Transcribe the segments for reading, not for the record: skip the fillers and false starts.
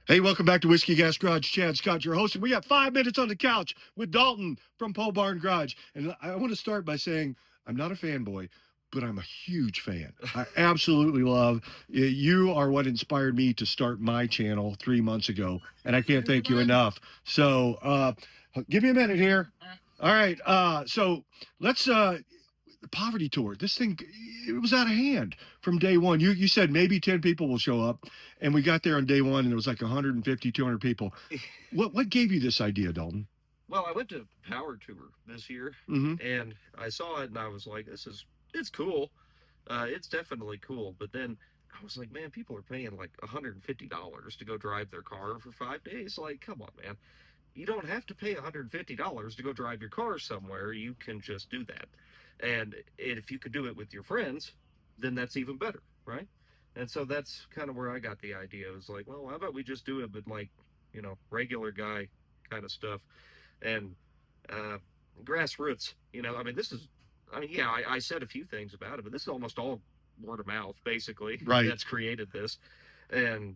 Hey, welcome back to Whiskey Gas Garage. Chad Scott, your host. And we got 5 minutes on the couch with Dalton from Pole Barn Garage. And I want to start by saying I'm not a fanboy, but I'm a huge fan. I absolutely love you. Are what inspired me to start my channel 3 months ago, and I can't thank you enough. So, give me a minute here. All right. So let's the poverty tour. This thing, it was out of hand from day one. You said maybe 10 people will show up, and we got there on day one, and it was like 150, 200 people. What gave you this idea, Dalton? Well, I went to Power Tour this year, Mm-hmm. and I saw it, and I was like, it's cool. It's definitely cool." But then I was like, "Man, people are paying like $150 to go drive their car for 5 days. Like, come on, man! You don't have to pay $150 to go drive your car somewhere. You can just do that. And if you could do it with your friends, then that's even better, right?" And so that's kind of where I got the idea. It was like, well, how about we just do it, but like, regular guy kind of stuff. And uh, Grassroots, I mean, yeah, I said a few things about it, but this is almost all word of mouth, basically, Right. that's created this. And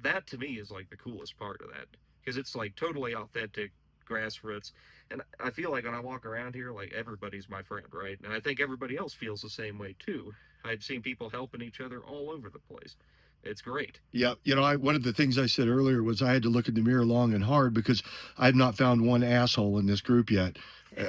that to me is like the coolest part of that, because it's like totally authentic grassroots. And I feel like when I walk around here, like everybody's my friend, right? And I think everybody else feels the same way too. I've seen people helping each other all over the place. It's great. Yeah, one of the things I said earlier was I had to look in the mirror long and hard because I've not found one asshole in this group yet.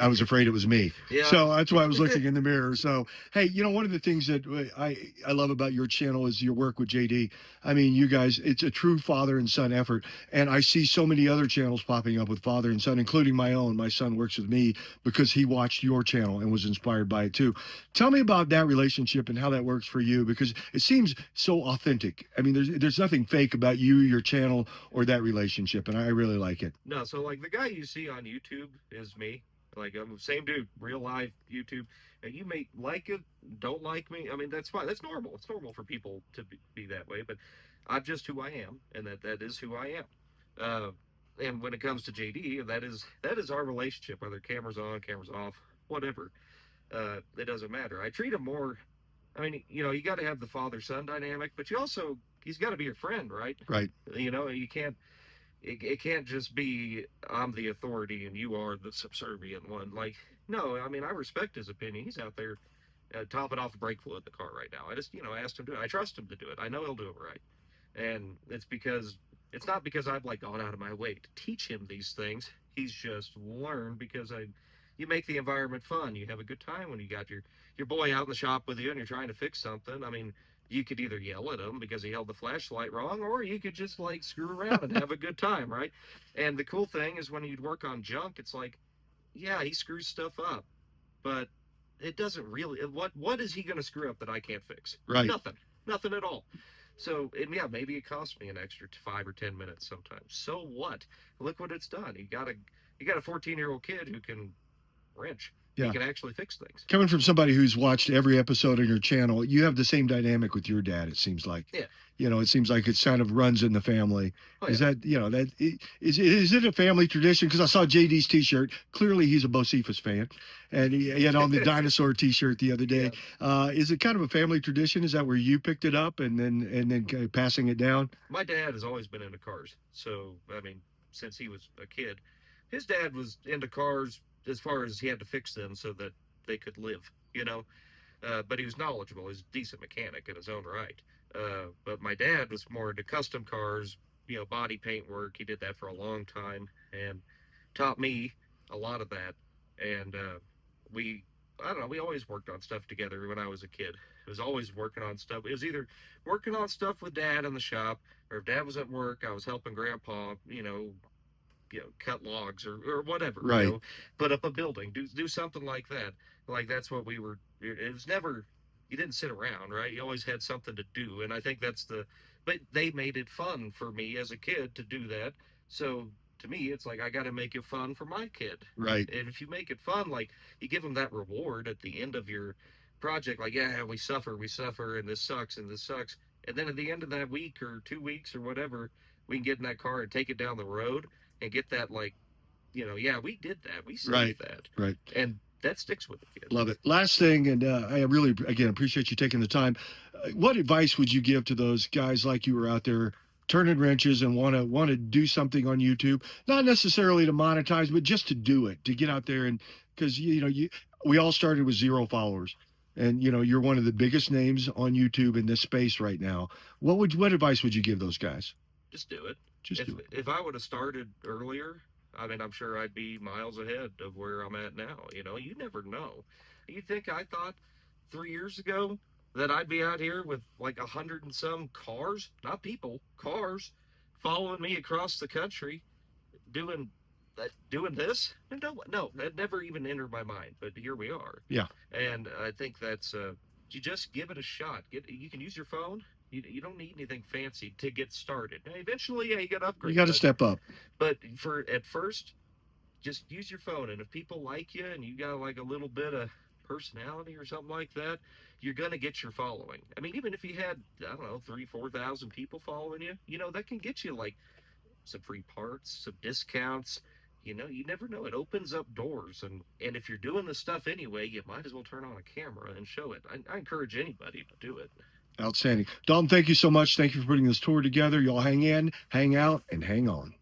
I was afraid it was me. Yeah. So that's why I was looking in the mirror. So, hey, one of the things that I love about your channel is your work with JD. I mean, you guys, it's a true father and son effort. And I see so many other channels popping up with father and son, including my own. My son works with me because he watched your channel and was inspired by it too. Tell me about that relationship and how that works for you, because it seems so authentic. I mean, there's nothing fake about you, your channel, or that relationship, and I really like it. No, so like the guy you see on YouTube is me. Like I'm the same dude, real life YouTube. And you may like it, don't like me. I mean, that's fine. That's normal. It's normal for people to be that way. But I'm just who I am, and that is who I am. Uh, and when it comes to JD, that is our relationship. Whether cameras on, cameras off, whatever, it doesn't matter. I treat him more. I mean, you got to have the father son dynamic, but he's got to be your friend, right? Right. You can't it can't just be I'm the authority and you are the subservient one. Like, no, I mean, I respect his opinion. He's out there topping off the brake fluid in the car right now. I just, asked him to do it. I trust him to do it. I know he'll do it right. And it's not because I've like gone out of my way to teach him these things. He's just learned because you make the environment fun. You have a good time when you got your boy out in the shop with you and you're trying to fix something. I mean, you could either yell at him because he held the flashlight wrong, or you could just like screw around and have a good time, right? And the cool thing is when you'd work on junk, it's like, yeah, he screws stuff up, but it doesn't really. What is he going to screw up that I can't fix? Right. Nothing at all. So, and yeah, maybe it costs me an extra 5 or 10 minutes sometimes. So what? Look what it's done. You got a 14-year-old kid who can wrench. Yeah. He can actually fix things. Coming from somebody who's watched every episode on your channel, you have the same dynamic with your dad, it seems like. Yeah. It seems like it kind of runs in the family. Oh, Is yeah. that, is it a family tradition? Because I saw JD's t-shirt. Clearly he's a Bocephus fan. And he had on the dinosaur t-shirt the other day. Yeah. Is it kind of a family tradition? Is that where you picked it up and then kind of passing it down? My dad has always been into cars. So, I mean, since he was a kid, his dad was into cars as far as he had to fix them so that they could live. But he was knowledgeable. He was a decent mechanic in his own right. But my dad was more into custom cars, body paint work. He did that for a long time and taught me a lot of that. And I don't know, we always worked on stuff together when I was a kid. It was always working on stuff. It was either working on stuff with dad in the shop, or if dad was at work, I was helping grandpa, cut logs or whatever, Right. Put up a building, do something like that. Like that's what we were. It was never. You didn't sit around, right? You always had something to do, and I think But they made it fun for me as a kid to do that. So to me, it's like I got to make it fun for my kid. Right. And if you make it fun, like you give them that reward at the end of your project, like yeah, we suffer, and this sucks, and this sucks. And then at the end of that week or 2 weeks or whatever, we can get in that car and take it down the road and get that like, yeah, we did that. We saved Right. that. Right. And that sticks with the kid. Love it. Last thing, and I really, again, appreciate you taking the time. What advice would you give to those guys like you were out there turning wrenches and want to do something on YouTube, not necessarily to monetize, but just to do it, to get out there and because we all started with 0 followers. And you're one of the biggest names on YouTube in this space right now. What advice would you give those guys? Just do it. Just if do it. if I would have started earlier, I mean, I'm sure I'd be miles ahead of where I'm at now. You never know. You think I thought 3 years ago that I'd be out here with like 100 and some cars, not people, cars, following me across the country, doing doing this? No, no, that never even entered my mind. But here we are. Yeah. And I think that's you just give it a shot. You can use your phone. You don't need anything fancy to get started. Now, eventually, yeah, you got to upgrade. You got to step up. But at first, just use your phone, and if people like you and you got like a little bit of personality or something like that, you're gonna get your following. I mean, even if you had, I don't know, 3,000-4,000 people following you, that can get you like some free parts, some discounts. You never know. It opens up doors, and if you're doing the stuff anyway, you might as well turn on a camera and show it. I encourage anybody to do it. Outstanding. Dalton, thank you so much. Thank you for putting this tour together. Y'all hang in, hang out, and hang on.